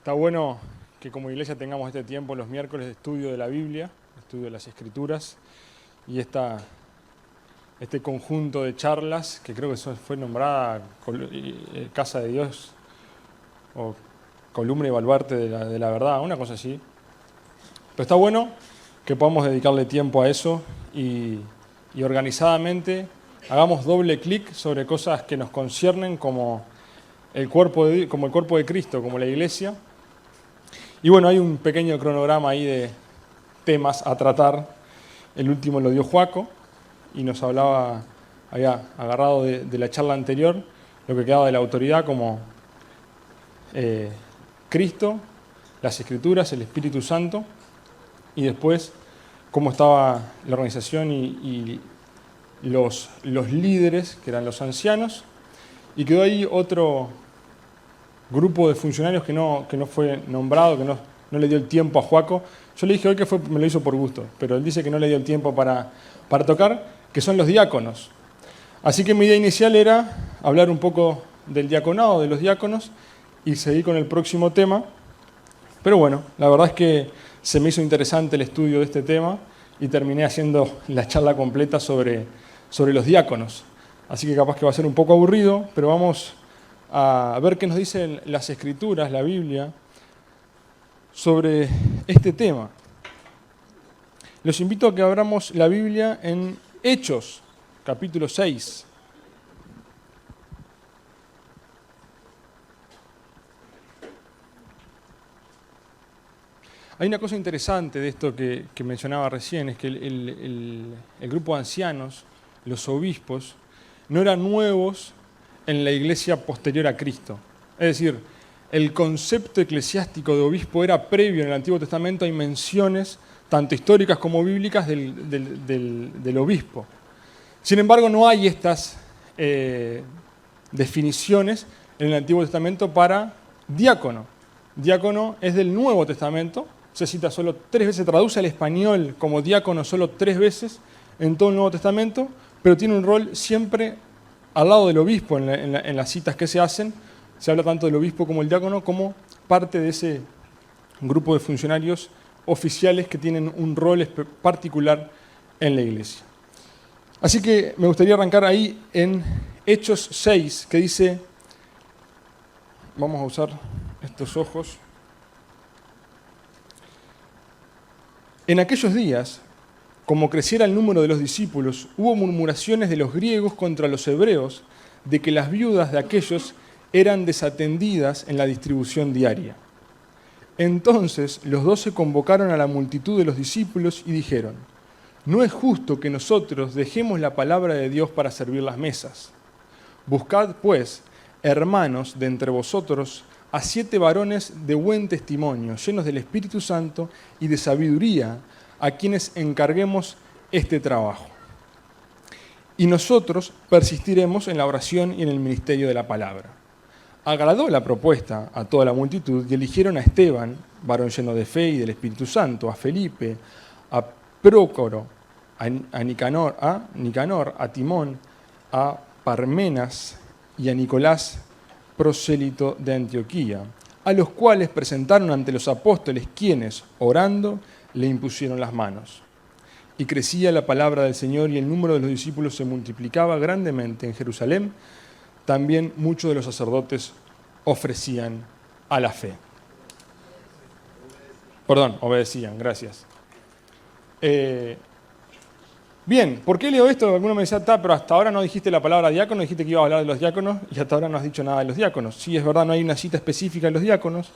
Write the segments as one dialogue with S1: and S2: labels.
S1: Está bueno que como iglesia tengamos este tiempo los miércoles de estudio de la Biblia, estudio de las Escrituras, y este conjunto de charlas, que creo que fue nombrada Casa de Dios, o Columna y Baluarte de la Verdad, una cosa así. Pero está bueno que podamos dedicarle tiempo a eso y organizadamente hagamos doble clic sobre cosas que nos conciernen como el cuerpo de Cristo, como la iglesia. Y bueno, hay un pequeño cronograma ahí de temas a tratar. El último lo dio Joaco y nos hablaba, había agarrado de la charla anterior, lo que quedaba de la autoridad como Cristo, las Escrituras, el Espíritu Santo, y después cómo estaba la organización y los líderes, que eran los ancianos, y quedó ahí otro grupo de funcionarios que no fue nombrado, que no le dio el tiempo a Joaco. Yo le dije hoy que me lo hizo por gusto, pero él dice que no le dio el tiempo para tocar, que son los diáconos. Así que mi idea inicial era hablar un poco del diaconado, de los diáconos, y seguir con el próximo tema. Pero bueno, la verdad es que se me hizo interesante el estudio de este tema y terminé haciendo la charla completa sobre los diáconos. Así que capaz que va a ser un poco aburrido, pero vamos a ver qué nos dicen las Escrituras, la Biblia, sobre este tema. Los invito a que abramos la Biblia en Hechos, capítulo 6. Hay una cosa interesante de esto que mencionaba recién, es que el grupo de ancianos, los obispos, no eran nuevos en la iglesia posterior a Cristo. Es decir, el concepto eclesiástico de obispo era previo en el Antiguo Testamento. Hay menciones, tanto históricas como bíblicas, del obispo. Sin embargo, no hay estas definiciones en el Antiguo Testamento para diácono. Diácono es del Nuevo Testamento, se cita solo 3 veces, se traduce al español como diácono solo 3 veces en todo el Nuevo Testamento, pero tiene un rol siempre al lado del obispo en las citas que se hacen. Se habla tanto del obispo como el diácono como parte de ese grupo de funcionarios oficiales que tienen un rol particular en la iglesia. Así que me gustaría arrancar ahí en Hechos 6, que dice, vamos a usar estos ojos. En aquellos días, como creciera el número de los discípulos, hubo murmuraciones de los griegos contra los hebreos de que las viudas de aquellos eran desatendidas en la distribución diaria. Entonces los 12 convocaron a la multitud de los discípulos y dijeron: no es justo que nosotros dejemos la palabra de Dios para servir las mesas. Buscad, pues, hermanos de entre vosotros, a 7 varones de buen testimonio, llenos del Espíritu Santo y de sabiduría, a quienes encarguemos este trabajo. Y nosotros persistiremos en la oración y en el ministerio de la palabra. Agradó la propuesta a toda la multitud y eligieron a Esteban, varón lleno de fe y del Espíritu Santo, a Felipe, a Prócoro, a Nicanor, a Timón, a Parmenas y a Nicolás, prosélito de Antioquía, a los cuales presentaron ante los apóstoles, quienes, orando, le impusieron las manos. Y crecía la palabra del Señor y el número de los discípulos se multiplicaba grandemente en Jerusalén. También muchos de los sacerdotes ofrecían a la fe. Obedecían, gracias. Bien, ¿por qué leo esto? Alguno me decía, pero hasta ahora no dijiste la palabra diácono, dijiste que ibas a hablar de los diáconos y hasta ahora no has dicho nada de los diáconos. Sí, es verdad, no hay una cita específica de los diáconos,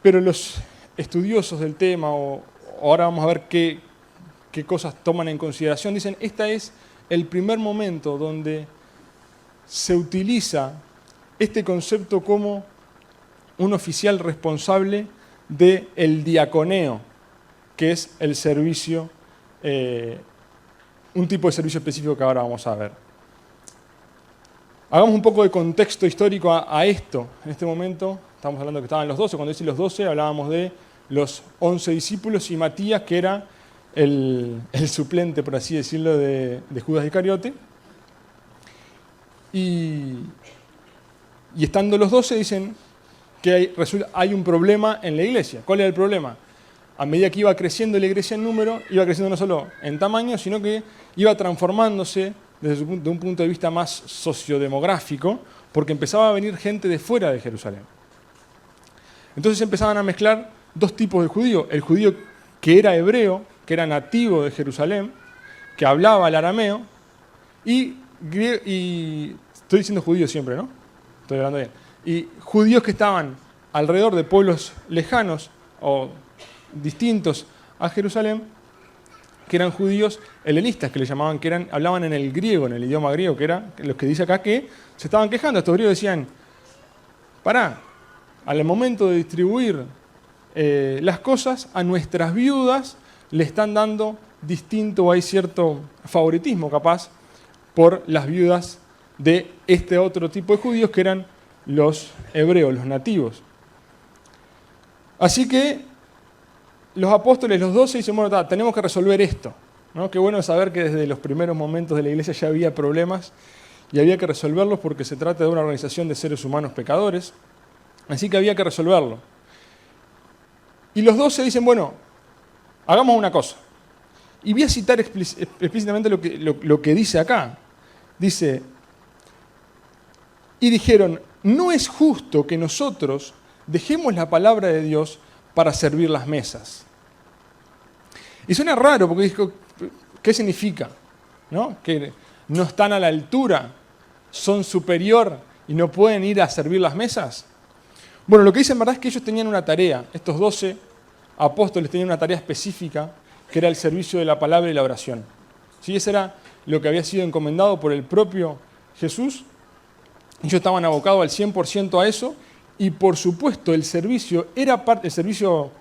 S1: pero los estudiosos del tema, o ahora vamos a ver qué cosas toman en consideración, dicen, este es el primer momento donde se utiliza este concepto como un oficial responsable del diaconeo, que es el servicio, un tipo de servicio específico que ahora vamos a ver. Hagamos un poco de contexto histórico a esto. En este momento estamos hablando que estaban los 12, cuando dice los 12 hablábamos de los 11 discípulos y Matías, que era el suplente, por así decirlo, de Judas Iscariote. Y estando los 12 dicen, que hay un problema en la iglesia. ¿Cuál era el problema? A medida que iba creciendo la iglesia en número, iba creciendo no solo en tamaño, sino que iba transformándose desde un punto de vista más sociodemográfico, porque empezaba a venir gente de fuera de Jerusalén. Entonces empezaban a mezclar dos tipos de judíos. El judío que era hebreo, que era nativo de Jerusalén, que hablaba el arameo, y estoy diciendo judíos siempre, ¿no? Estoy hablando bien. Y judíos que estaban alrededor de pueblos lejanos o distintos a Jerusalén, que eran judíos helenistas, que le llamaban, hablaban en el griego, en el idioma griego, que era los que dice acá que se estaban quejando. Estos griegos decían, pará, al momento de distribuir las cosas, a nuestras viudas le están dando distinto, o hay cierto favoritismo capaz, por las viudas de este otro tipo de judíos que eran los hebreos, los nativos. Así que los apóstoles, los 12, dicen, bueno, tenemos que resolver esto, ¿no? Qué bueno saber que desde los primeros momentos de la iglesia ya había problemas y había que resolverlos porque se trata de una organización de seres humanos pecadores, así que había que resolverlo. Y los 12 dicen, bueno, hagamos una cosa. Y voy a citar explícitamente lo que dice acá. Dice, y dijeron, no es justo que nosotros dejemos la palabra de Dios para servir las mesas. Y suena raro porque dijo, ¿qué significa? ¿No? Que no están a la altura, son superior y no pueden ir a servir las mesas. Bueno, lo que dicen en verdad es que ellos tenían una tarea, estos 12 apóstoles tenían una tarea específica, que era el servicio de la palabra y la oración. ¿Sí? Ese era lo que había sido encomendado por el propio Jesús. Ellos estaban abocados al 100% a eso, y por supuesto el servicio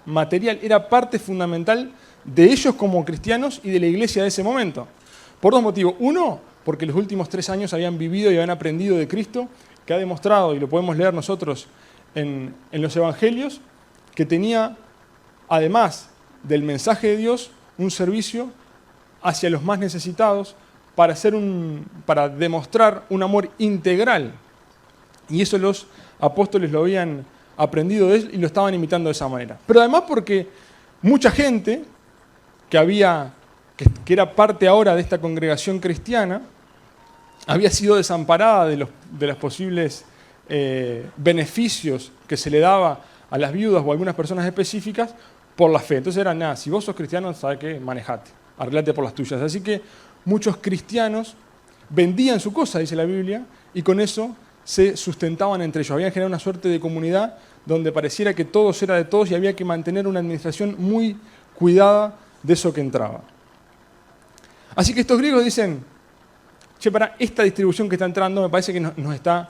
S1: material era parte fundamental de ellos como cristianos y de la iglesia de ese momento. Por dos motivos. Uno, porque los últimos 3 años habían vivido y habían aprendido de Cristo, que ha demostrado, y lo podemos leer nosotros en los evangelios, que tenía, además del mensaje de Dios, un servicio hacia los más necesitados para demostrar un amor integral. Y eso los apóstoles lo habían aprendido de él y lo estaban imitando de esa manera. Pero además porque mucha gente que era parte ahora de esta congregación cristiana había sido desamparada de los posibles beneficios que se le daba a las viudas o a algunas personas específicas por la fe. Entonces era nada, si vos sos cristiano, sabes qué, manejate, arreglate por las tuyas. Así que muchos cristianos vendían su cosa, dice la Biblia, y con eso se sustentaban entre ellos. Habían generado una suerte de comunidad donde pareciera que todo era de todos y había que mantener una administración muy cuidada de eso que entraba. Así que estos griegos dicen, che, para esta distribución que está entrando me parece que no nos está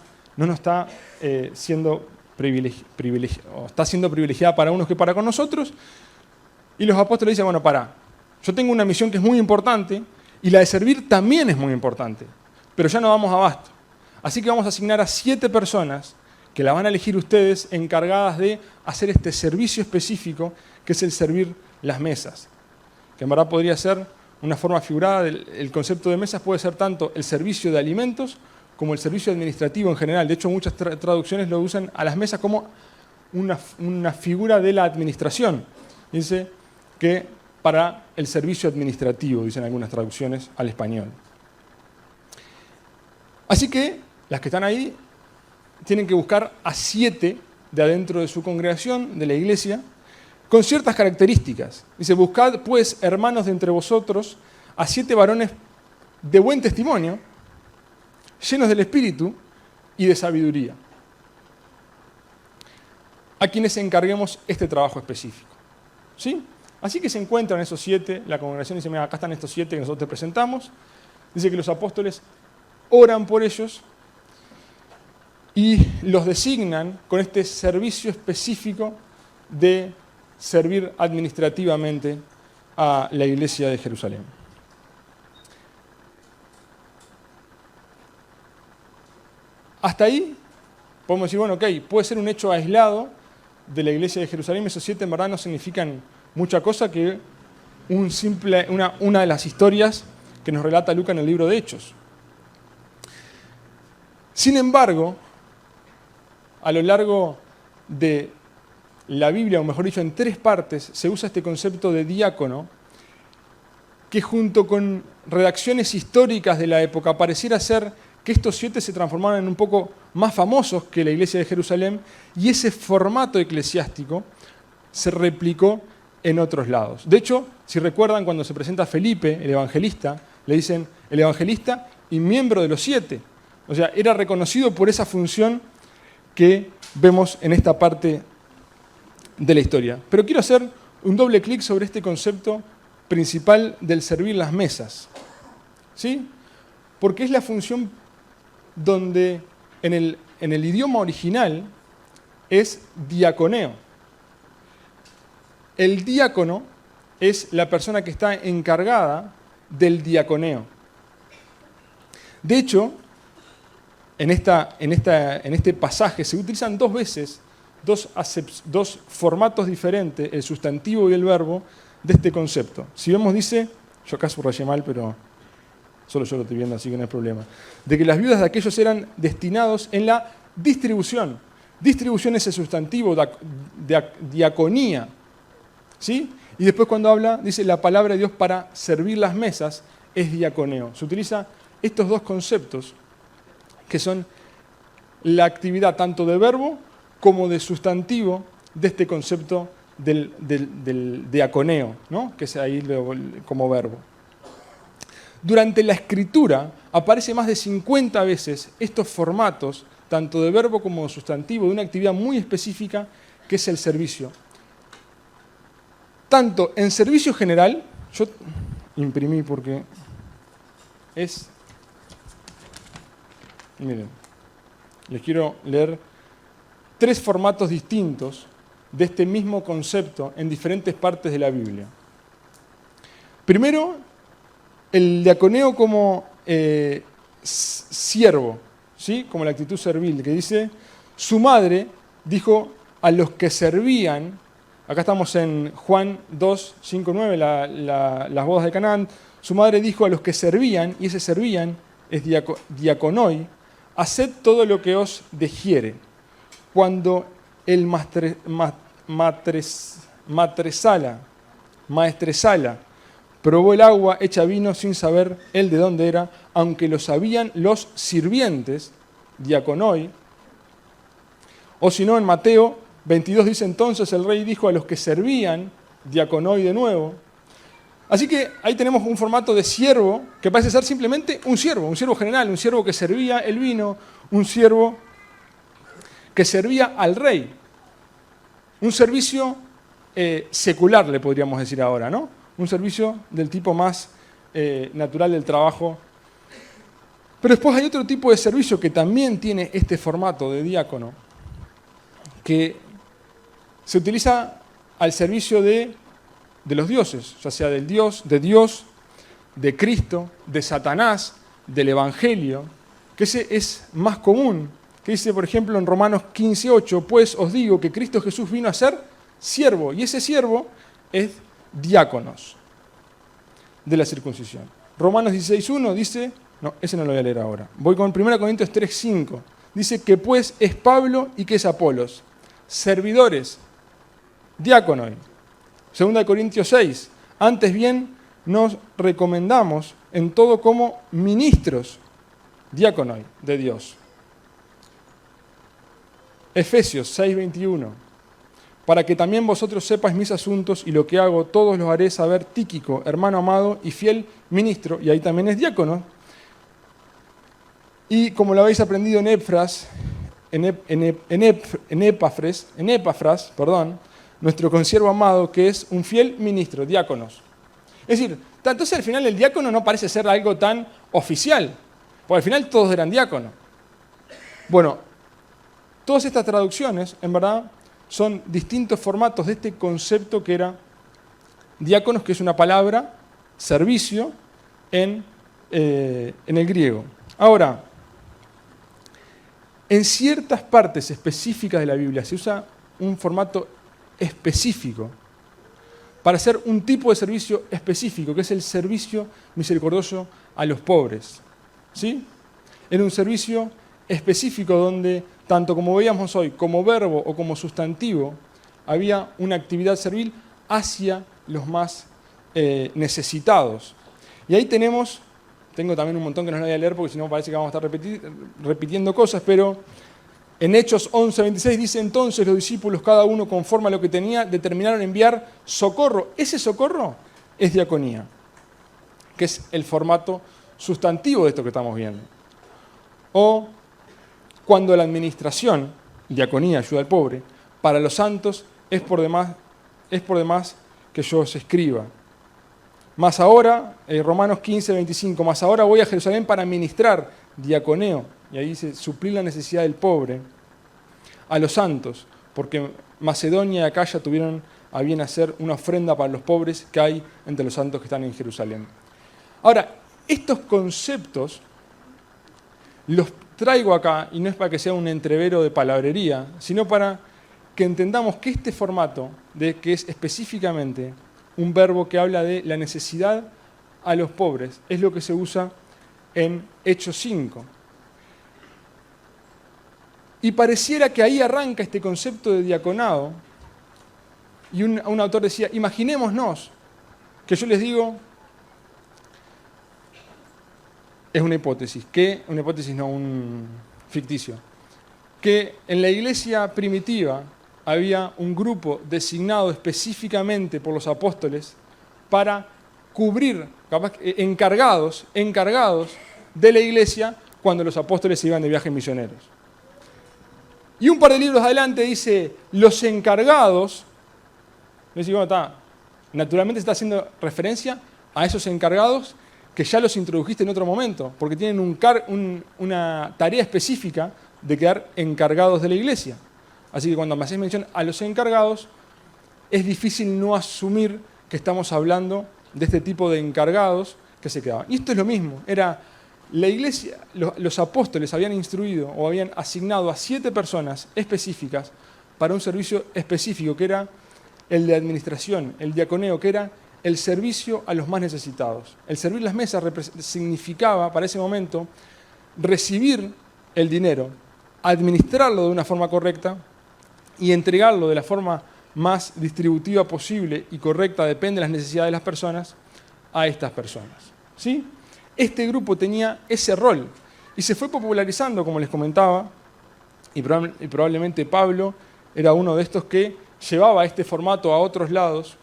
S1: siendo está siendo privilegiada para unos que para con nosotros. Y los apóstoles dicen, bueno, yo tengo una misión que es muy importante y la de servir también es muy importante, pero ya no damos abasto. Así que vamos a asignar a 7 personas que la van a elegir ustedes encargadas de hacer este servicio específico que es el servir las mesas. Que en verdad podría ser una forma figurada del concepto de mesas, puede ser tanto el servicio de alimentos como el servicio administrativo en general. De hecho, muchas traducciones lo usan a las mesas como una figura de la administración. Dice que para el servicio administrativo, dicen algunas traducciones al español. Así que las que están ahí tienen que buscar a 7 de adentro de su congregación, de la iglesia, con ciertas características. Dice, buscad pues, hermanos de entre vosotros, a 7 varones de buen testimonio, llenos del Espíritu y de sabiduría, a quienes encarguemos este trabajo específico. ¿Sí? Así que se encuentran esos 7, la congregación dice, mira, acá están estos 7 que nosotros te presentamos. Dice que los apóstoles oran por ellos y los designan con este servicio específico de servir administrativamente a la iglesia de Jerusalén. Hasta ahí podemos decir, bueno, ok, puede ser un hecho aislado de la iglesia de Jerusalén. Esos 7 en verdad no significan mucha cosa que una de las historias que nos relata Lucas en el libro de Hechos. Sin embargo, a lo largo de la Biblia, o mejor dicho, en 3 partes, se usa este concepto de diácono, que junto con redacciones históricas de la época pareciera ser que estos 7 se transformaron en un poco más famosos que la iglesia de Jerusalén, y ese formato eclesiástico se replicó en otros lados. De hecho, si recuerdan, cuando se presenta Felipe, el evangelista, le dicen el evangelista y miembro de los 7. O sea, era reconocido por esa función que vemos en esta parte de la historia. Pero quiero hacer un doble clic sobre este concepto principal del servir las mesas. ¿Sí? Porque es la función donde en el idioma original es diaconeo. El diácono es la persona que está encargada del diaconeo. De hecho, en este pasaje se utilizan 2 veces, dos formatos diferentes, el sustantivo y el verbo, de este concepto. Si vemos, dice, yo acá subrayé mal, pero solo yo lo estoy viendo, así que no hay problema, de que las viudas de aquellos eran destinados en la distribución. Distribución es el sustantivo, diaconía. ¿Sí? Y después cuando habla, dice la palabra de Dios para servir las mesas, es diaconeo. Se utiliza estos 2 conceptos, que son la actividad tanto de verbo como de sustantivo de este concepto del diaconeo, ¿no? Que es ahí como verbo. Durante la escritura aparece más de 50 veces estos formatos, tanto de verbo como de sustantivo, de una actividad muy específica que es el servicio. Tanto en servicio general, yo imprimí porque es... Miren, les quiero leer 3 formatos distintos de este mismo concepto en diferentes partes de la Biblia. Primero, el diaconeo como siervo, ¿sí? Como la actitud servil, que dice, su madre dijo a los que servían, acá estamos en Juan 2, 5, 9, las bodas de Canaán, su madre dijo a los que servían, y ese servían es diaconoi, haced todo lo que os dejiere. Cuando el maestresala probó el agua hecha vino sin saber él de dónde era, aunque lo sabían los sirvientes, diaconoi. O si no, en Mateo 22 dice, entonces el rey dijo a los que servían, diaconoi de nuevo. Así que ahí tenemos un formato de siervo que parece ser simplemente un siervo general, un siervo que servía el vino, un siervo que servía al rey. Un servicio secular, le podríamos decir ahora, ¿no? Un servicio del tipo más natural del trabajo. Pero después hay otro tipo de servicio que también tiene este formato de diácono, que se utiliza al servicio de los dioses, ya sea de Dios, de Cristo, de Satanás, del Evangelio, que ese es más común, que dice, por ejemplo, en Romanos 15:8, pues os digo que Cristo Jesús vino a ser siervo, y ese siervo es diáconos de la circuncisión. Romanos 16:1 dice, no, ese no lo voy a leer ahora, voy con 1 Corintios 3:5, dice que pues es Pablo y que es Apolos, servidores, diáconos. 2 Corintios 6, antes bien nos recomendamos en todo como ministros, diáconos de Dios. Efesios 6:21, para que también vosotros sepáis mis asuntos y lo que hago, todos los haré saber Tíquico, hermano amado y fiel ministro, y ahí también es diácono. Y como lo habéis aprendido en Epafras, nuestro consiervo amado, que es un fiel ministro, diáconos. Es decir, entonces al final el diácono no parece ser algo tan oficial, porque al final todos eran diáconos. Bueno, todas estas traducciones, en verdad, son distintos formatos de este concepto que era diáconos, que es una palabra, servicio, en el griego. Ahora, en ciertas partes específicas de la Biblia se usa un formato específico para hacer un tipo de servicio específico, que es el servicio misericordioso a los pobres. ¿Sí? Era un servicio específico donde, tanto como veíamos hoy, como verbo o como sustantivo, había una actividad servil hacia los más necesitados. Y ahí tengo también un montón que no lo voy a leer porque si no parece que vamos a estar repitiendo cosas, pero en Hechos 11:26 dice: entonces los discípulos, cada uno conforme a lo que tenía, determinaron enviar socorro. Ese socorro es diaconía, que es el formato sustantivo de esto que estamos viendo. O cuando la administración, diaconía, ayuda al pobre, para los santos es por demás que yo os escriba. Más ahora, Romanos 15:25, más ahora voy a Jerusalén para ministrar, diaconeo, y ahí dice, suplir la necesidad del pobre, a los santos, porque Macedonia y Acaya tuvieron a bien hacer una ofrenda para los pobres que hay entre los santos que están en Jerusalén. Ahora, estos conceptos los traigo acá, y no es para que sea un entrevero de palabrería, sino para que entendamos que este formato, que es específicamente un verbo que habla de la necesidad a los pobres, es lo que se usa en Hechos 5. Y pareciera que ahí arranca este concepto de diaconado, y un autor decía, imaginémonos que yo les digo, es una hipótesis, un ficticio, que en la iglesia primitiva había un grupo designado específicamente por los apóstoles para cubrir, encargados de la iglesia cuando los apóstoles se iban de viajes misioneros. Y un par de libros adelante dice, los encargados, naturalmente se está haciendo referencia a esos encargados que ya los introdujiste en otro momento, porque tienen una tarea específica de quedar encargados de la iglesia. Así que cuando me haces mención a los encargados, es difícil no asumir que estamos hablando de este tipo de encargados que se quedaban. Y esto es lo mismo, la iglesia, los apóstoles habían instruido o habían asignado a 7 personas específicas para un servicio específico, que era el de administración, el diaconeo, que era el servicio a los más necesitados. El servir las mesas significaba, para ese momento, recibir el dinero, administrarlo de una forma correcta y entregarlo de la forma más distributiva posible y correcta, depende de las necesidades de las personas, a estas personas. ¿Sí? Este grupo tenía ese rol y se fue popularizando, como les comentaba, y probablemente Pablo era uno de estos que llevaba este formato a otros lados.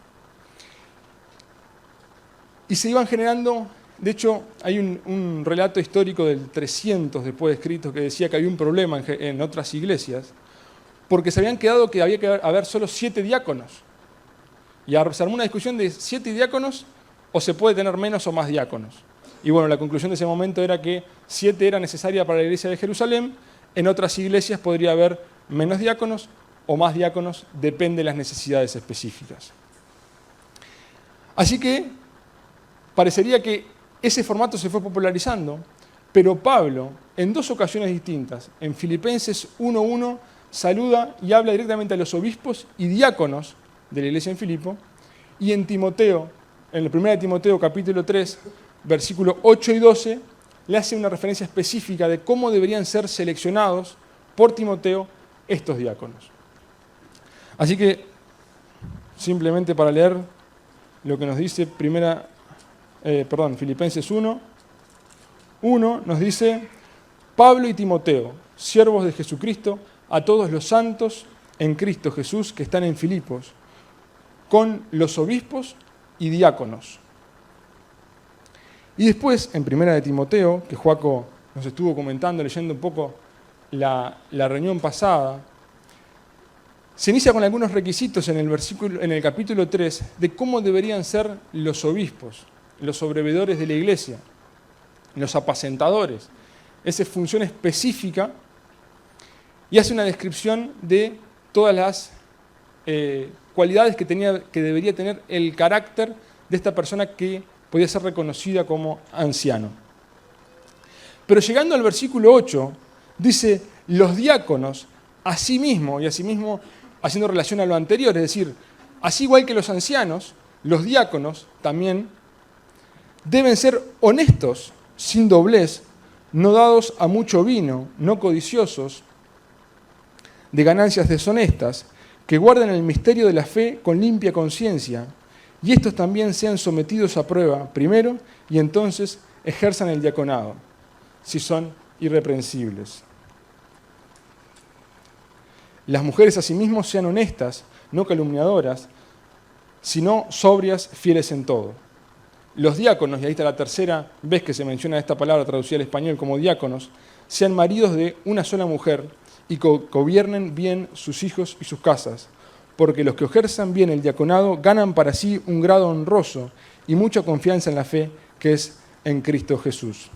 S1: Y se iban generando, de hecho, hay un relato histórico del 300 después de Cristo que decía que había un problema en otras iglesias, porque se habían quedado que había que haber solo 7 diáconos. Y se armó una discusión de 7 diáconos o se puede tener menos o más diáconos. Y bueno, la conclusión de ese momento era que 7 era necesaria para la iglesia de Jerusalén, en otras iglesias podría haber menos diáconos o más diáconos, depende de las necesidades específicas. Así que parecería que ese formato se fue popularizando, pero Pablo, en 2 ocasiones distintas, en Filipenses 1:1, saluda y habla directamente a los obispos y diáconos de la iglesia en Filipo, y en Timoteo, en la 1 Timoteo capítulo 3, versículos 8 y 12, le hace una referencia específica de cómo deberían ser seleccionados por Timoteo estos diáconos. Así que, simplemente para leer lo que nos dice Filipenses 1:1, nos dice, Pablo y Timoteo, siervos de Jesucristo, a todos los santos en Cristo Jesús que están en Filipos, con los obispos y diáconos. Y después, en 1 Timoteo, que Joaco nos estuvo comentando, leyendo un poco la reunión pasada, se inicia con algunos requisitos en el capítulo 3 de cómo deberían ser los obispos, los sobreveedores de la iglesia, los apacentadores. Esa es función específica y hace una descripción de todas las cualidades que debería tener el carácter de esta persona que podía ser reconocida como anciano. Pero llegando al versículo 8, dice, los diáconos, asimismo haciendo relación a lo anterior, es decir, así igual que los ancianos, los diáconos también deben ser honestos, sin doblez, no dados a mucho vino, no codiciosos de ganancias deshonestas, que guarden el misterio de la fe con limpia conciencia, y estos también sean sometidos a prueba primero, y entonces ejerzan el diaconado, si son irreprensibles. Las mujeres asimismo sean honestas, no calumniadoras, sino sobrias, fieles en todo. Los diáconos, y ahí está la tercera vez que se menciona esta palabra traducida al español como diáconos, sean maridos de una sola mujer y gobiernen bien sus hijos y sus casas, porque los que ejerzan bien el diaconado ganan para sí un grado honroso y mucha confianza en la fe que es en Cristo Jesús.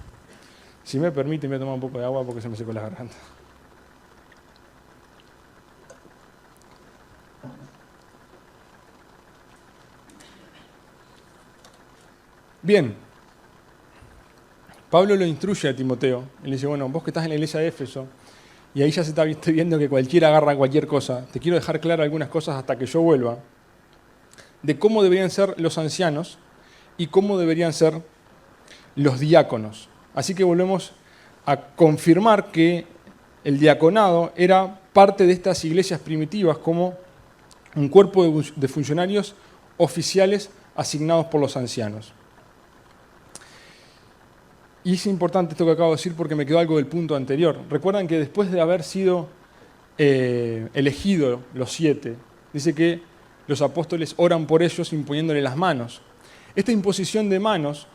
S1: Si me permite, me voy a tomar un poco de agua porque se me secó la garganta. Bien, Pablo lo instruye a Timoteo. Él dice, bueno, vos que estás en la iglesia de Éfeso, y ahí ya se está viendo que cualquiera agarra cualquier cosa, te quiero dejar claro algunas cosas hasta que yo vuelva, de cómo deberían ser los ancianos y cómo deberían ser los diáconos. Así que volvemos a confirmar que el diaconado era parte de estas iglesias primitivas como un cuerpo de funcionarios oficiales asignados por los ancianos. Y es importante esto que acabo de decir porque me quedó algo del punto anterior. Recuerdan que después de haber sido elegidos los 7, dice que los apóstoles oran por ellos imponiéndole las manos. Esta imposición de manos,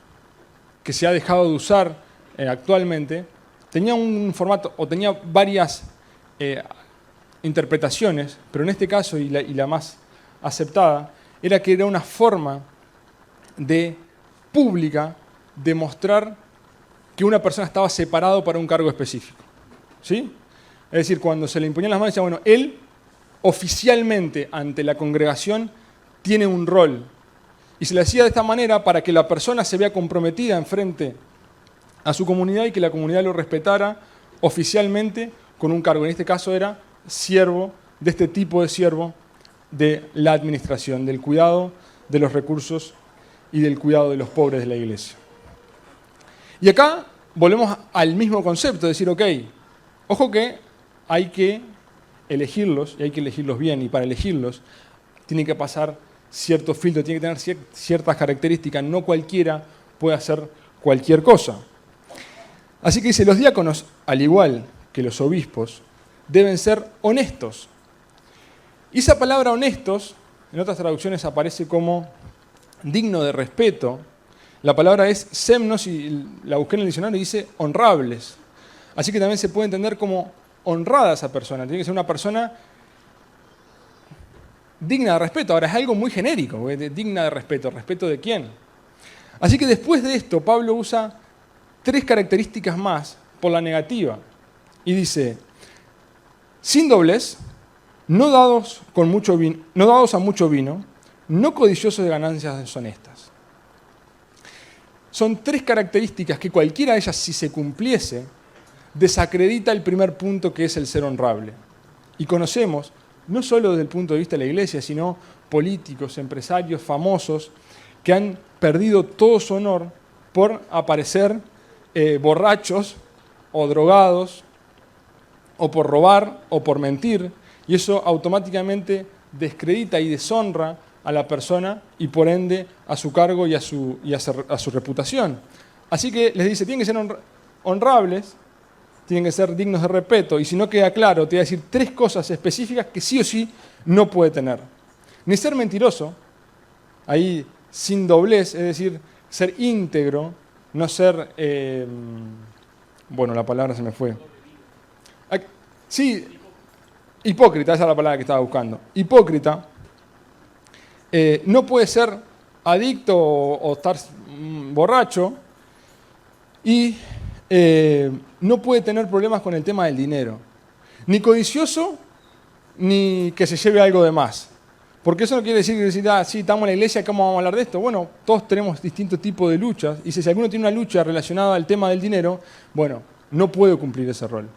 S1: que se ha dejado de usar actualmente, tenía un formato, o tenía varias interpretaciones, pero en este caso, y la más aceptada, era que era una forma pública de mostrar que una persona estaba separado para un cargo específico. ¿Sí? Es decir, cuando se le imponían las manos, decía, bueno, él oficialmente ante la congregación tiene un rol. Y se le hacía de esta manera para que la persona se vea comprometida en frente a su comunidad y que la comunidad lo respetara oficialmente con un cargo. En este caso era siervo, de este tipo de siervo de la administración, del cuidado de los recursos y del cuidado de los pobres de la iglesia. Y acá volvemos al mismo concepto, de decir, ok, ojo que hay que elegirlos, y hay que elegirlos bien, y para elegirlos tiene que pasar cierto filtro, tiene que tener ciertas características, no cualquiera puede hacer cualquier cosa. Así que dice, los diáconos, al igual que los obispos, deben ser honestos. Y esa palabra honestos, en otras traducciones aparece como digno de respeto. La palabra es semnos y la busqué en el diccionario y dice honrables. Así que también se puede entender como honrada esa persona. Tiene que ser una persona digna de respeto. Ahora es algo muy genérico, digna de respeto. ¿Respeto de quién? Así que después de esto, Pablo usa 3 características más por la negativa. Y dice, sin doblez, no dados a mucho vino, no codiciosos de ganancias deshonestas. Son 3 características que cualquiera de ellas, si se cumpliese, desacredita el primer punto que es el ser honrable. Y conocemos, no solo desde el punto de vista de la iglesia, sino políticos, empresarios, famosos, que han perdido todo su honor por aparecer borrachos o drogados, o por robar o por mentir, y eso automáticamente descredita y deshonra a la persona y por ende a su cargo y a su reputación. Así que les dice, tienen que ser honrables, tienen que ser dignos de respeto, y si no queda claro, te voy a decir 3 cosas específicas que sí o sí no puede tener. Ni ser mentiroso, ahí sin doblez, es decir, ser íntegro, no ser... bueno, la palabra se me fue. Sí, hipócrita, esa es la palabra que estaba buscando. Hipócrita. No puede ser adicto o estar borracho y no puede tener problemas con el tema del dinero. Ni codicioso, ni que se lleve algo de más. Porque eso no quiere decir que sí, estamos en la iglesia, ¿cómo vamos a hablar de esto? Bueno, todos tenemos distintos tipos de luchas. Y si alguno tiene una lucha relacionada al tema del dinero, bueno, no puede cumplir ese rol.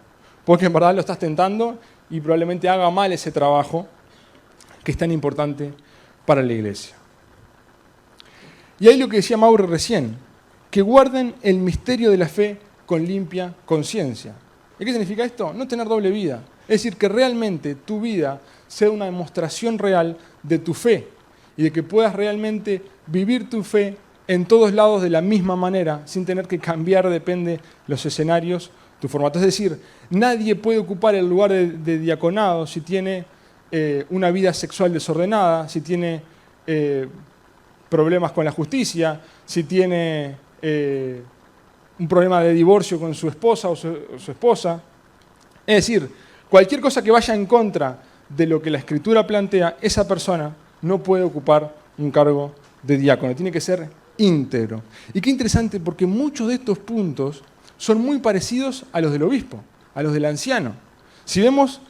S1: Porque en verdad lo estás tentando y probablemente haga mal ese trabajo que es tan importante para la iglesia. Y ahí lo que decía Mauro recién, que guarden el misterio de la fe con limpia conciencia. ¿Y qué significa esto? No tener doble vida. Es decir, que realmente tu vida sea una demostración real de tu fe y de que puedas realmente vivir tu fe en todos lados de la misma manera, sin tener que cambiar, depende los escenarios, tu formato. Es decir, nadie puede ocupar el lugar de diaconado si tiene una vida sexual desordenada, si tiene problemas con la justicia, si tiene un problema de divorcio con su esposa o su esposa. Es decir, cualquier cosa que vaya en contra de lo que la Escritura plantea, esa persona no puede ocupar un cargo de diácono, tiene que ser íntegro. Y qué interesante, porque muchos de estos puntos son muy parecidos a los del obispo, a los del anciano. Si vemos,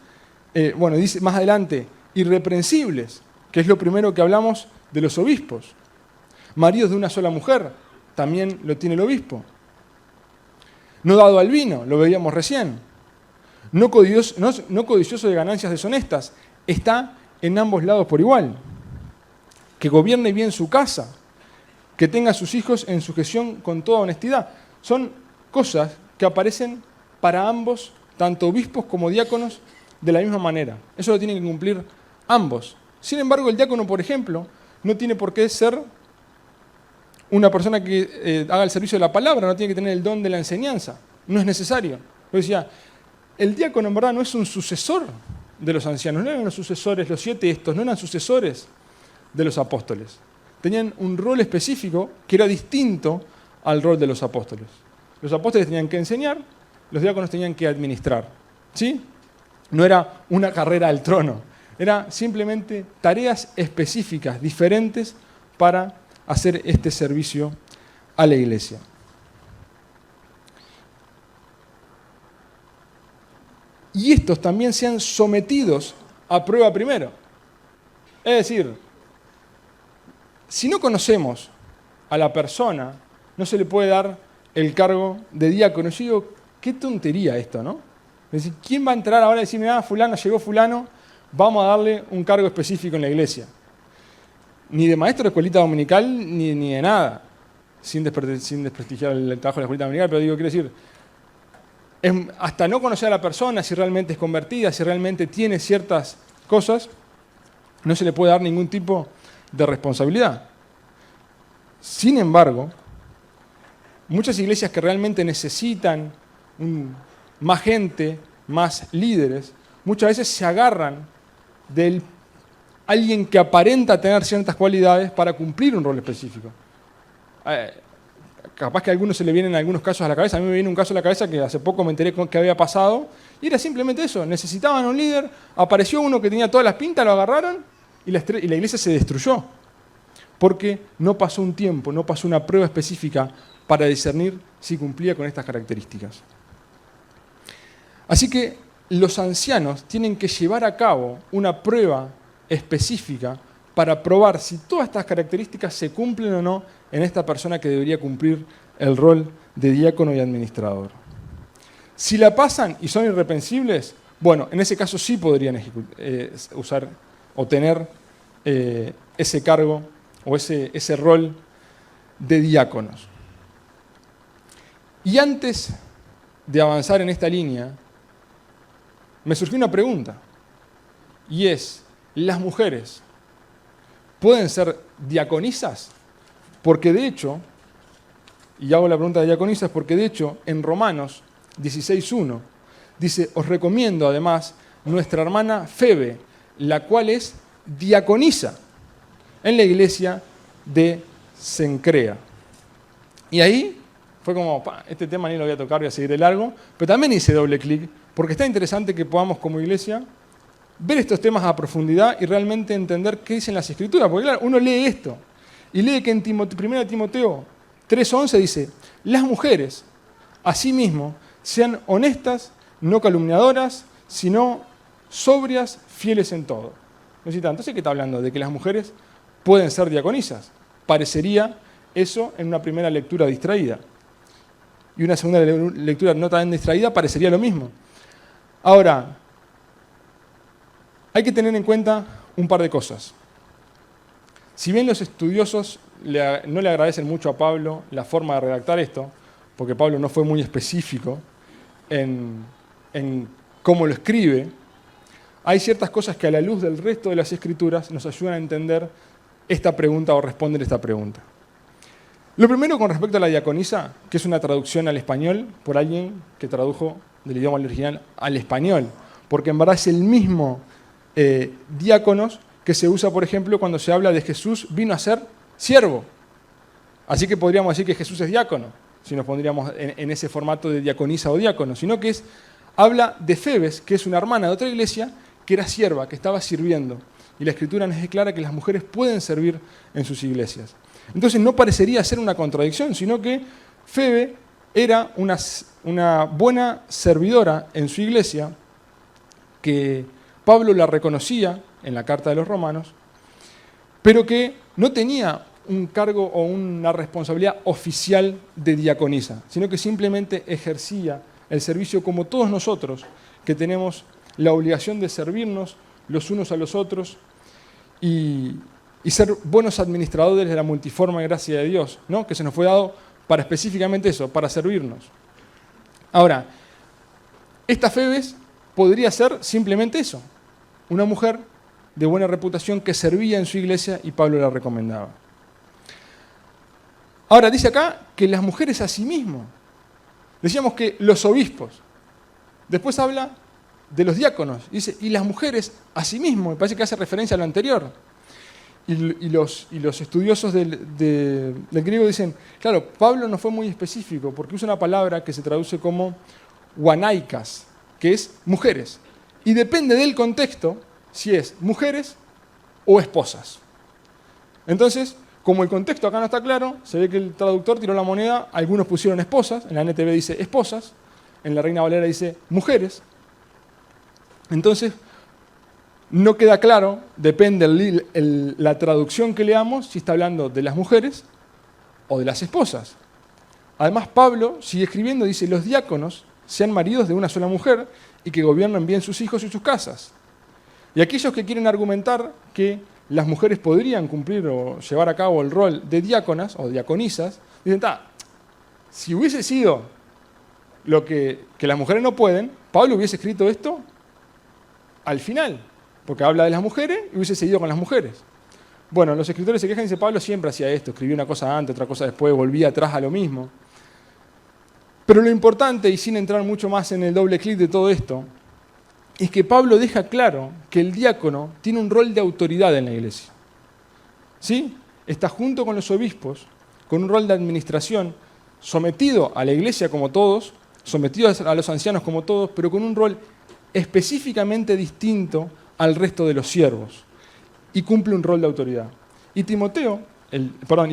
S1: dice más adelante, irreprensibles, que es lo primero que hablamos de los obispos. Maridos de una sola mujer, también lo tiene el obispo. No dado al vino, lo veíamos recién. No codicioso de ganancias deshonestas, está en ambos lados por igual. Que gobierne bien su casa, que tenga a sus hijos en sujeción con toda honestidad. Son cosas que aparecen para ambos, tanto obispos como diáconos, de la misma manera. Eso lo tienen que cumplir ambos. Sin embargo, el diácono, por ejemplo, no tiene por qué ser una persona que haga el servicio de la palabra, no tiene que tener el don de la enseñanza. No es necesario. Yo decía, el diácono en verdad no es un sucesor de los ancianos, no eran los sucesores, los 7 estos, no eran sucesores de los apóstoles. Tenían un rol específico que era distinto al rol de los apóstoles. Los apóstoles tenían que enseñar, los diáconos tenían que administrar. ¿Sí? No era una carrera al trono, era simplemente tareas específicas, diferentes, para hacer este servicio a la iglesia. Y estos también sean sometidos a prueba primero. Es decir, si no conocemos a la persona, no se le puede dar el cargo de diácono. Yo digo, qué tontería esto, ¿no? Es decir, ¿quién va a entrar ahora y decir, mira, fulano, llegó fulano, vamos a darle un cargo específico en la iglesia? Ni de maestro de escuelita dominical, ni de nada, sin desprestigiar el trabajo de la escuelita dominical, pero digo, quiero decir, hasta no conocer a la persona, si realmente es convertida, si realmente tiene ciertas cosas, no se le puede dar ningún tipo de responsabilidad. Sin embargo, muchas iglesias que realmente necesitan más gente, más líderes, muchas veces se agarran de alguien que aparenta tener ciertas cualidades para cumplir un rol específico. Capaz que a algunos se le vienen algunos casos a la cabeza. A mí me viene un caso a la cabeza que hace poco me enteré que había pasado, y era simplemente eso. Necesitaban un líder, apareció uno que tenía todas las pintas, lo agarraron, y la iglesia se destruyó. Porque no pasó un tiempo, no pasó una prueba específica para discernir si cumplía con estas características. Así que los ancianos tienen que llevar a cabo una prueba específica para probar si todas estas características se cumplen o no en esta persona que debería cumplir el rol de diácono y administrador. Si la pasan y son irreprensibles, bueno, en ese caso sí podrían usar o tener ese cargo o ese rol de diáconos. Y antes de avanzar en esta línea, me surgió una pregunta, y es, ¿las mujeres pueden ser diaconisas? Porque de hecho, y hago la pregunta de diaconisas, porque de hecho en Romanos 16:1 dice, os recomiendo además nuestra hermana Febe, la cual es diaconisa en la iglesia de Cencrea. Y ahí fue como, este tema ni lo voy a tocar, voy a seguir de largo, pero también hice doble clic, porque está interesante que podamos como iglesia ver estos temas a profundidad y realmente entender qué dicen las Escrituras. Porque claro, uno lee esto y lee que en 1 Timoteo 3:11 dice, las mujeres, asimismo, sean honestas, no calumniadoras, sino sobrias, fieles en todo. Entonces, ¿qué está hablando? De que las mujeres pueden ser diaconisas. Parecería eso en una primera lectura distraída. Y una segunda lectura no tan distraída parecería lo mismo. Ahora, hay que tener en cuenta un par de cosas. Si bien los estudiosos no le agradecen mucho a Pablo la forma de redactar esto, porque Pablo no fue muy específico en cómo lo escribe, hay ciertas cosas que a la luz del resto de las Escrituras nos ayudan a entender esta pregunta o responder esta pregunta. Lo primero con respecto a la diaconisa, que es una traducción al español por alguien que tradujo del idioma original al español, porque en verdad es el mismo diáconos que se usa, por ejemplo, cuando se habla de Jesús vino a ser siervo. Así que podríamos decir que Jesús es diácono, si nos pondríamos en ese formato de diaconisa o diácono, sino que habla de Febes, que es una hermana de otra iglesia, que era sierva, que estaba sirviendo. Y la Escritura nos declara que las mujeres pueden servir en sus iglesias. Entonces no parecería ser una contradicción, sino que Febe era una buena servidora en su iglesia, que Pablo la reconocía en la carta de los Romanos, pero que no tenía un cargo o una responsabilidad oficial de diaconisa, sino que simplemente ejercía el servicio como todos nosotros, que tenemos la obligación de servirnos los unos a los otros y ser buenos administradores de la multiforme gracia de Dios, ¿no? Que se nos fue dado para específicamente eso, para servirnos. Ahora, esta Febes podría ser simplemente eso, una mujer de buena reputación que servía en su iglesia y Pablo la recomendaba. Ahora, dice acá que las mujeres asimismo. Decíamos que los obispos. Después habla de los diáconos. Dice, y las mujeres asimismo. Me parece que hace referencia a lo anterior. Y los estudiosos del griego dicen, claro, Pablo no fue muy específico porque usa una palabra que se traduce como guanaikas, que es mujeres. Y depende del contexto si es mujeres o esposas. Entonces, como el contexto acá no está claro, se ve que el traductor tiró la moneda, algunos pusieron esposas, en la NTV dice esposas, en la Reina Valera dice mujeres. Entonces, no queda claro, depende la traducción que leamos, si está hablando de las mujeres o de las esposas. Además, Pablo sigue escribiendo, dice, los diáconos sean maridos de una sola mujer y que gobiernen bien sus hijos y sus casas. Y aquellos que quieren argumentar que las mujeres podrían cumplir o llevar a cabo el rol de diáconas o diaconisas, dicen, si hubiese sido lo que las mujeres no pueden, Pablo hubiese escrito esto al final, porque habla de las mujeres y hubiese seguido con las mujeres. Bueno, los escritores se quejan y dicen, Pablo siempre hacía esto, escribía una cosa antes, otra cosa después, volvía atrás a lo mismo. Pero lo importante, y sin entrar mucho más en el doble clic de todo esto, es que Pablo deja claro que el diácono tiene un rol de autoridad en la iglesia. ¿Sí? Está junto con los obispos, con un rol de administración, sometido a la iglesia como todos, sometido a los ancianos como todos, pero con un rol específicamente distinto al resto de los siervos. Y cumple un rol de autoridad. Y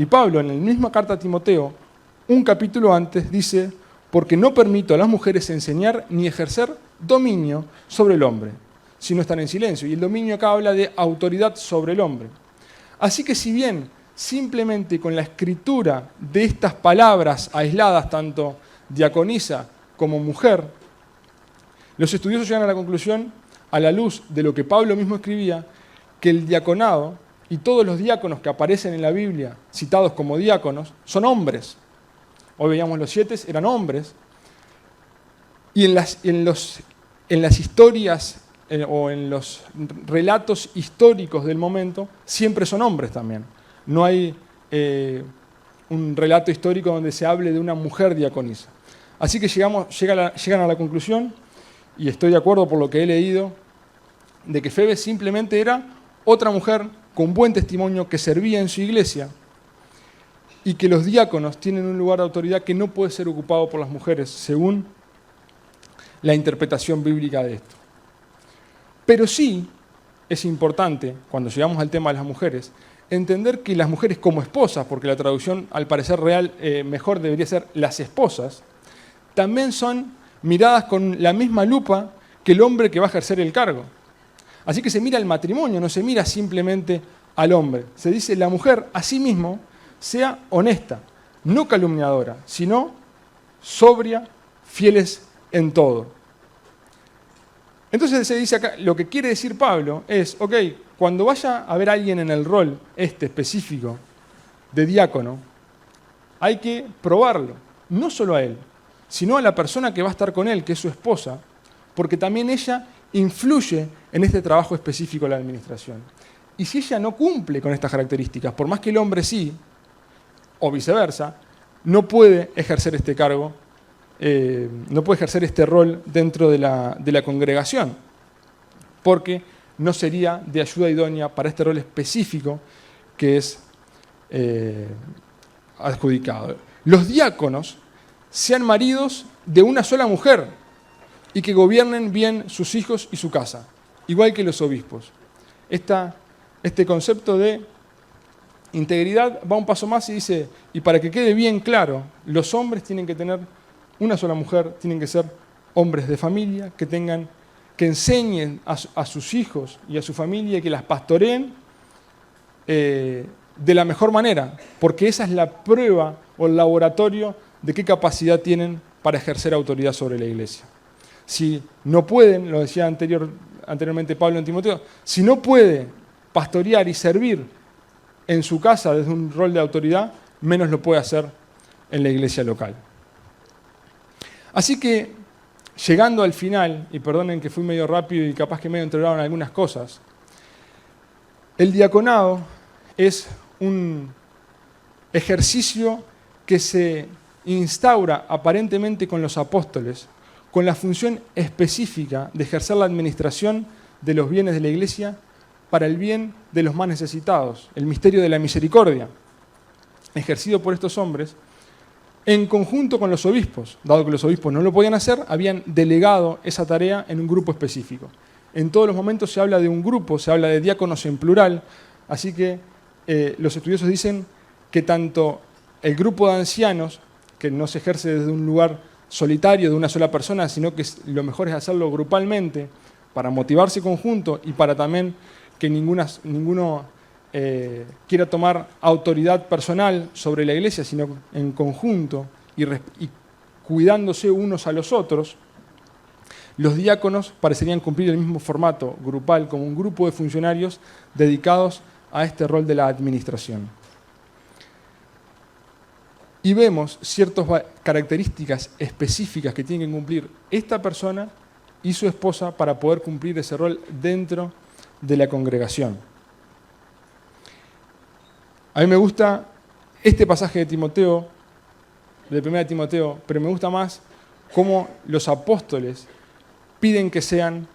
S1: Pablo, en la misma carta a Timoteo, un capítulo antes, dice, porque no permito a las mujeres enseñar ni ejercer dominio sobre el hombre, sino estar en silencio. Y el dominio acá habla de autoridad sobre el hombre. Así que si bien simplemente con la escritura de estas palabras aisladas, tanto diaconisa como mujer, los estudiosos llegan a la conclusión, a la luz de lo que Pablo mismo escribía, que el diaconado y todos los diáconos que aparecen en la Biblia, citados como diáconos, son hombres. Hoy veíamos los 7, eran hombres. Y en las historias o en los relatos históricos del momento, siempre son hombres también. No hay un relato histórico donde se hable de una mujer diaconisa. Así que llegan a la conclusión, y estoy de acuerdo por lo que he leído, de que Febe simplemente era otra mujer con buen testimonio que servía en su iglesia y que los diáconos tienen un lugar de autoridad que no puede ser ocupado por las mujeres, según la interpretación bíblica de esto. Pero sí es importante, cuando llegamos al tema de las mujeres, entender que las mujeres como esposas, porque la traducción al parecer real mejor debería ser las esposas, también son miradas con la misma lupa que el hombre que va a ejercer el cargo. Así que se mira el matrimonio, no se mira simplemente al hombre. Se dice la mujer a sí mismo sea honesta, no calumniadora, sino sobria, fieles en todo. Entonces se dice acá, lo que quiere decir Pablo es, ok, cuando vaya a haber alguien en el rol específico de diácono, hay que probarlo. no solo a él, sino a la persona que va a estar con él, que es su esposa, porque también ella influye en este trabajo específico de la administración. Y si ella no cumple con estas características, por más que el hombre sí, o viceversa, no puede ejercer este cargo, no puede ejercer este rol dentro de la congregación, porque no sería de ayuda idónea para este rol específico que es adjudicado. Los diáconos sean maridos de una sola mujer y que gobiernen bien sus hijos y su casa, igual que los obispos. Este concepto de integridad va un paso más y dice, y para que quede bien claro, los hombres tienen que tener una sola mujer, tienen que ser hombres de familia, que enseñen a sus hijos y a su familia y que las pastoreen de la mejor manera, porque esa es la prueba o el laboratorio de qué capacidad tienen para ejercer autoridad sobre la iglesia. Si no pueden, lo decía anteriormente Pablo en Timoteo, si no puede pastorear y servir en su casa desde un rol de autoridad, menos lo puede hacer en la iglesia local. Así que, llegando al final, y perdonen que fui medio rápido y capaz que medio entregaron algunas cosas, el diaconado es un ejercicio que se instaura aparentemente con los apóstoles, con la función específica de ejercer la administración de los bienes de la iglesia para el bien de los más necesitados, el misterio de la misericordia, ejercido por estos hombres, en conjunto con los obispos. Dado que los obispos no lo podían hacer, habían delegado esa tarea en un grupo específico. En todos los momentos se habla de un grupo, se habla de diáconos en plural, así que los estudiosos dicen que tanto el grupo de ancianos, que no se ejerce desde un lugar solitario de una sola persona, sino que lo mejor es hacerlo grupalmente, para motivarse conjunto y para también que ninguno quiera tomar autoridad personal sobre la iglesia, sino en conjunto y cuidándose unos a los otros, los diáconos parecerían cumplir el mismo formato grupal como un grupo de funcionarios dedicados a este rol de la administración. Y vemos ciertas características específicas que tienen que cumplir esta persona y su esposa para poder cumplir ese rol dentro de la congregación. A mí me gusta este pasaje de Timoteo, de 1 Timoteo, pero me gusta más cómo los apóstoles piden que sean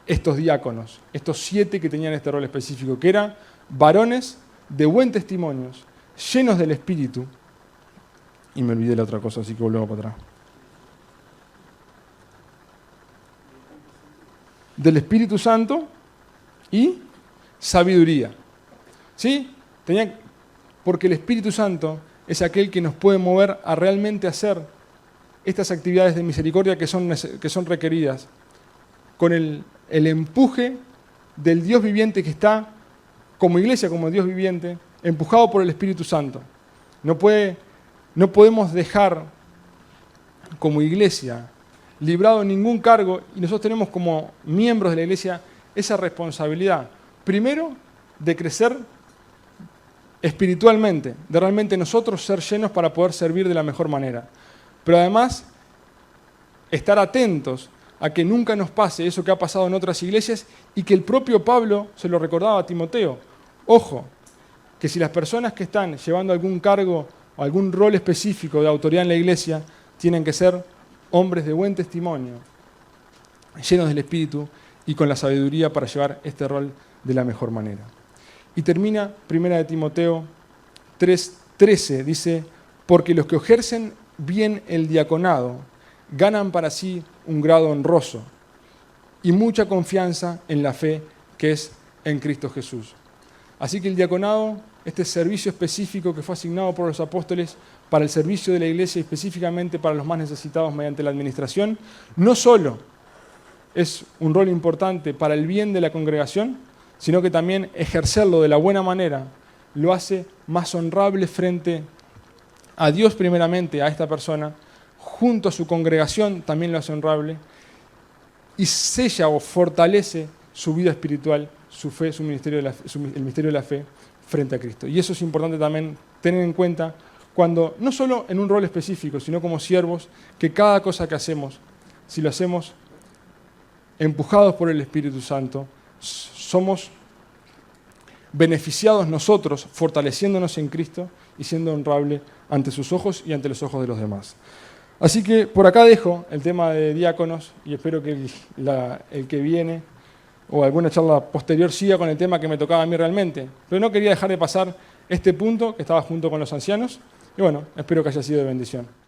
S1: estos diáconos, estos 7 que tenían este rol específico, que eran varones de buen testimonio, llenos del Espíritu. Y me olvidé la otra cosa, así que volvemos para atrás. Del Espíritu Santo y sabiduría. ¿Sí? Porque el Espíritu Santo es aquel que nos puede mover a realmente hacer estas actividades de misericordia que son requeridas, con el empuje del Dios viviente que está como iglesia, como Dios viviente, empujado por el Espíritu Santo. No podemos dejar como iglesia librado ningún cargo, y nosotros tenemos como miembros de la iglesia esa responsabilidad. Primero, de crecer espiritualmente, de realmente nosotros ser llenos para poder servir de la mejor manera. Pero además, estar atentos a que nunca nos pase eso que ha pasado en otras iglesias y que el propio Pablo se lo recordaba a Timoteo. Ojo, que si las personas que están llevando algún cargo o algún rol específico de autoridad en la iglesia tienen que ser hombres de buen testimonio, llenos del Espíritu y con la sabiduría para llevar este rol de la mejor manera. Y termina 1 Timoteo 3:13, dice, porque los que ejercen bien el diaconado ganan para sí un grado honroso y mucha confianza en la fe que es en Cristo Jesús. Así que el diaconado, este servicio específico que fue asignado por los apóstoles para el servicio de la iglesia y específicamente para los más necesitados mediante la administración, no solo es un rol importante para el bien de la congregación, sino que también ejercerlo de la buena manera lo hace más honrable frente a Dios primeramente, a esta persona, junto a su congregación también lo hace honrable, y sella o fortalece su vida espiritual, su fe, el misterio de la fe frente a Cristo. Y eso es importante también tener en cuenta cuando, no solo en un rol específico, sino como siervos, que cada cosa que hacemos, si lo hacemos empujados por el Espíritu Santo, somos beneficiados nosotros, fortaleciéndonos en Cristo y siendo honrable ante sus ojos y ante los ojos de los demás. Así que por acá dejo el tema de diáconos y espero que el que viene o alguna charla posterior siga con el tema que me tocaba a mí realmente. Pero no quería dejar de pasar este punto que estaba junto con los ancianos y bueno, espero que haya sido de bendición.